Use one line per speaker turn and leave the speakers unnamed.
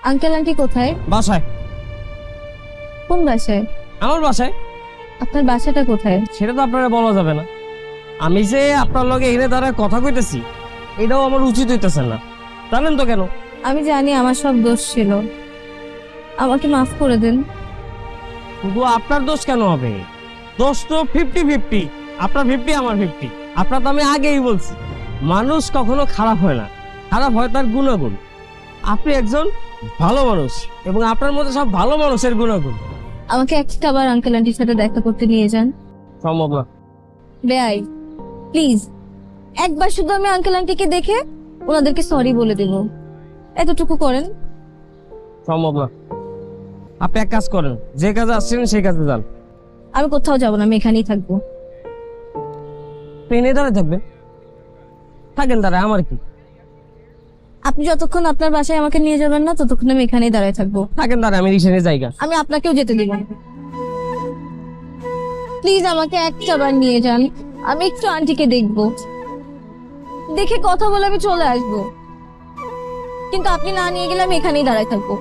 Uncle aunty কোথায়?
বাসায়।
কোন বাসায়?
আমার বাসায়।
আপনার বাসাটা কোথায়?
সেটা তো আপনারা বলা যাবে না। আমি যে আপনার লগে এখানে দাঁড়ায় কথা কইতেছি এটাও আমার উচিত হইতেছে না, জানেন তো কেন?
আমি জানি আমার সব দোষ ছিল, আমাকে মাফ করে দিন।
শুধু আপনার দোষ কেন হবে? দোষ তো 50-50, আপনার 50 আমার 50। আপনার তো আমি আগেই বলছি মানুষ কখনো খারাপ হয় না, খারাপ হয় তার গুণাগুণ। আপনি একজন ভালো মানুষ এবং আপনার মধ্যে সব ভালো মানুষের গুণাগুণ।
আমাকে একটা বার আঙ্কেল আন্টির সাথে দেখা করতে নিয়ে যান।
সম্ভব না।
বেআই, প্লিজ একবার শুধু আমি আঙ্কেল আন্টিকে দেখে ওনাদেরকে সরি বলে দেব, এতটুকু করেন।
সম্ভব না। আপনি এক কাজ করেন, যে কাজে আসছেন সেই কাজে যান।
আমি কোথাও যাবো না, আমি এখানেই থাকবো।
ট্রেনে দাঁড়ায় থাকবেন, থাকেন দাঁড়ায়, আমার কি।
আপনি যতক্ষণ আপনার বাসায় আমাকে নিয়ে যাবেন না ততক্ষণ আমি এখানেই দাঁড়ায় থাকবো।
থাকেন দাঁড়ায়, আমি রিক্সা নিয়ে জায়গা।
আমি আপনাকেও যেতে দিব না। প্লিজ আমাকে একটা বার নিয়ে যান, আমি একটু আন্টিকে দেখবো, দেখে কথা বলে আমি চলে আসবো। কিন্তু আপনি না নিয়ে গেলে আমি এখানেই দাঁড়ায় থাকবো।